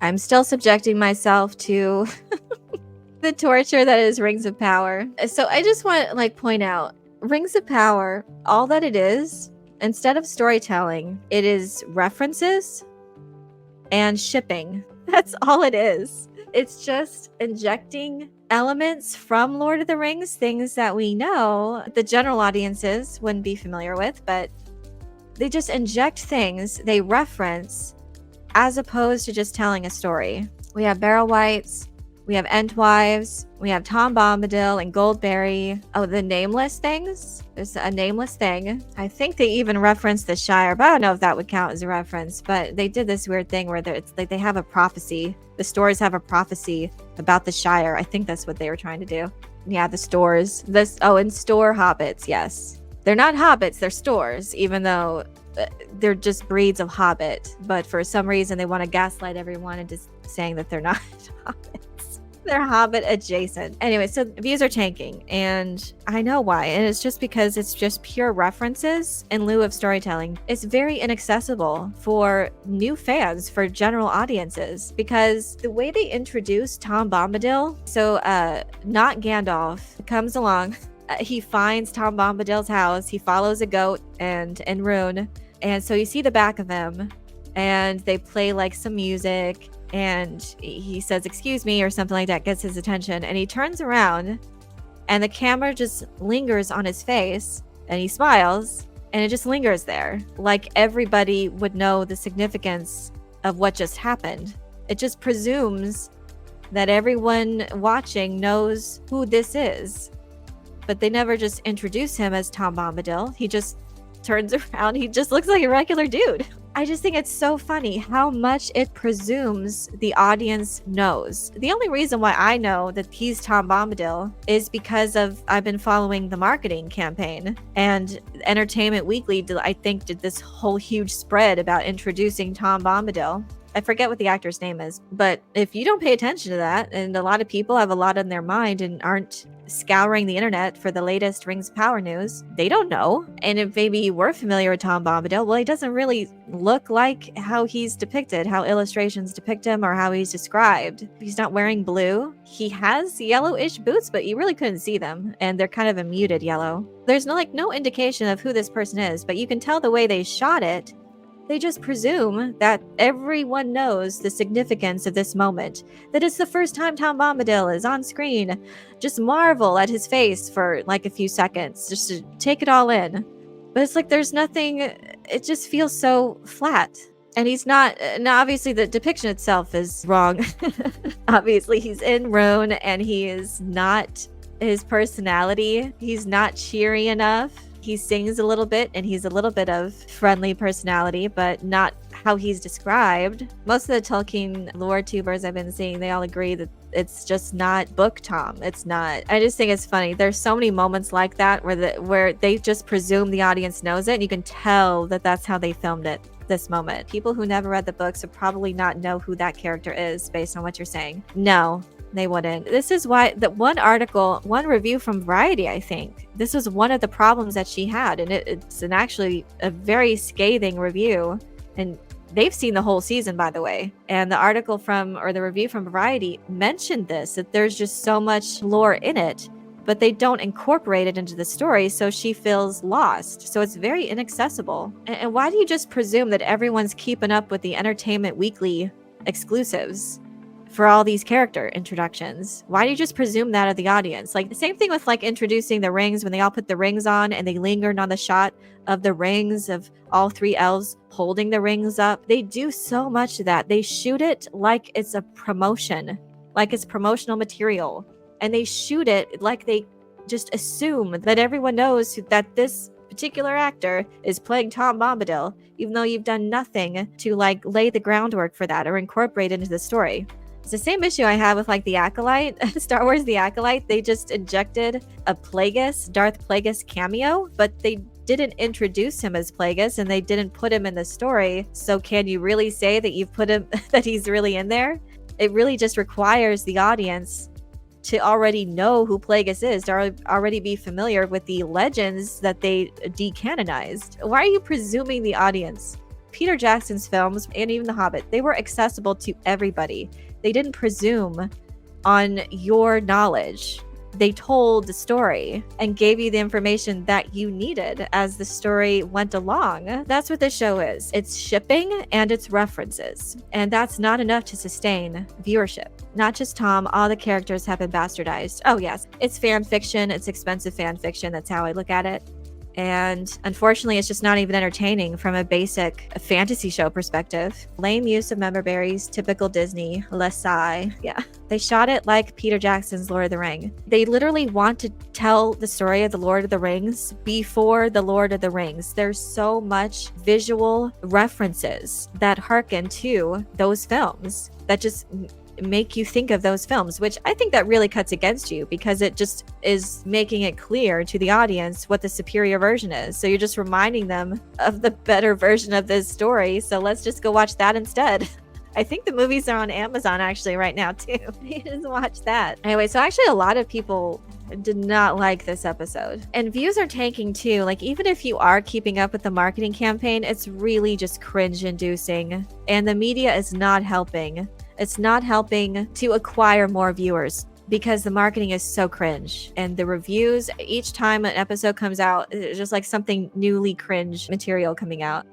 I'm still subjecting myself to the torture that is Rings of Power. So I just want to point out, Rings of Power, all that it is, instead of storytelling, it is references and shipping. That's all it is. It's just injecting elements from Lord of the Rings, things that we know the general audiences wouldn't be familiar with, but they just inject things they reference as opposed to just telling a story. We have Barrow Wights, we have Entwives, we have Tom Bombadil and Goldberry. Oh, the nameless things? There's a nameless thing. I think they even referenced the Shire, but I don't know if that would count as a reference. But they did this weird thing where it's like they have a prophecy. The stories have a prophecy about the Shire. I think that's what they were trying to do. Yeah, the stores. And store hobbits, yes. They're not hobbits, they're stores, even though they're just breeds of hobbit. But for some reason, they want to gaslight everyone into saying that they're not hobbits. They're hobbit adjacent. Anyway, so views are tanking, and I know why. And it's just because it's just pure references in lieu of storytelling. It's very inaccessible for new fans, for general audiences, because the way they introduce Tom Bombadil, so not Gandalf, comes along. He finds Tom Bombadil's house. He follows a goat and Rune. And so you see the back of him, and they play like some music, and he says, "Excuse me," or something like that, gets his attention. And he turns around, and the camera just lingers on his face, and he smiles, and it just lingers there. Like everybody would know the significance of what just happened. It just presumes that everyone watching knows who this is. But they never just introduce him as Tom Bombadil. He just turns around. He just looks like a regular dude. I just think it's so funny how much it presumes the audience knows. The only reason why I know that he's Tom Bombadil is because I've been following the marketing campaign, and Entertainment Weekly, I think, did this whole huge spread about introducing Tom Bombadil. I forget what the actor's name is, but if you don't pay attention to that, and a lot of people have a lot on their mind and aren't scouring the internet for the latest Rings of Power news, they don't know. And if maybe you were familiar with Tom Bombadil, well, he doesn't really look like how he's depicted, how illustrations depict him, or how he's described. He's not wearing blue. He has yellowish boots, but you really couldn't see them, and they're kind of a muted yellow. There's no indication of who this person is, but you can tell the way they shot it. They just presume that everyone knows the significance of this moment, that it's the first time Tom Bombadil is on screen. Just marvel at his face for like a few seconds, just to take it all in. But it's like there's nothing, it just feels so flat. And he's not, now obviously the depiction itself is wrong. Obviously he's in Rune, and he is not, his personality, he's not cheery enough. He sings a little bit, and he's a little bit of friendly personality, but not how he's described. Most of the Tolkien lore tubers I've been seeing, they all agree that it's just not book Tom. It's not. I just think it's funny. There's so many moments like that where they just presume the audience knows it, and you can tell that that's how they filmed it. This moment. People who never read the books would probably not know who that character is based on what you're saying. No. They wouldn't. This is why that one review from Variety, I think, this was one of the problems that she had, and it's actually a very scathing review, and they've seen the whole season, by the way. And the review from Variety mentioned this, that there's just so much lore in it, but they don't incorporate it into the story, so she feels lost. So it's very inaccessible. And why do you just presume that everyone's keeping up with the Entertainment Weekly exclusives for all these character introductions? Why do you just presume that of the audience? Like the same thing with like introducing the rings, when they all put the rings on and they lingered on the shot of the rings of all three elves holding the rings up. They do so much of that. They shoot it like it's a promotion, like it's promotional material. And they shoot it like they just assume that everyone knows that this particular actor is playing Tom Bombadil, even though you've done nothing to like lay the groundwork for that or incorporate it into the story. It's the same issue I have with like the Acolyte, Star Wars The Acolyte. They just injected a Darth Plagueis cameo, but they didn't introduce him as Plagueis, and they didn't put him in the story. So can you really say that you've put him, that he's really in there? It really just requires the audience to already know who Plagueis is, to already be familiar with the legends that they decanonized. Why are you presuming the audience Peter Jackson's films and even The Hobbit, they were accessible to everybody. They didn't presume on your knowledge. They told the story and gave you the information that you needed as the story went along. That's what this show is. It's shipping and it's references. And that's not enough to sustain viewership. Not just Tom, all the characters have been bastardized. Oh yes, it's fan fiction, it's expensive fan fiction, that's how I look at it. And unfortunately, it's just not even entertaining from a basic fantasy show perspective. Lame use of member berries, typical Disney, Lesai. Yeah. They shot it like Peter Jackson's Lord of the Ring. They literally want to tell the story of the Lord of the Rings before the Lord of the Rings. There's so much visual references that harken to those films that just make you think of those films, which I think that really cuts against you because it just is making it clear to the audience what the superior version is. So you're just reminding them of the better version of this story. So let's just go watch that instead. I think the movies are on Amazon actually right now too. You just watch that. Anyway, so actually a lot of people did not like this episode. And views are tanking too. Like even if you are keeping up with the marketing campaign, it's really just cringe inducing. And the media is not helping. It's not helping to acquire more viewers because the marketing is so cringe. And the reviews, each time an episode comes out, it's just like something newly cringe material coming out.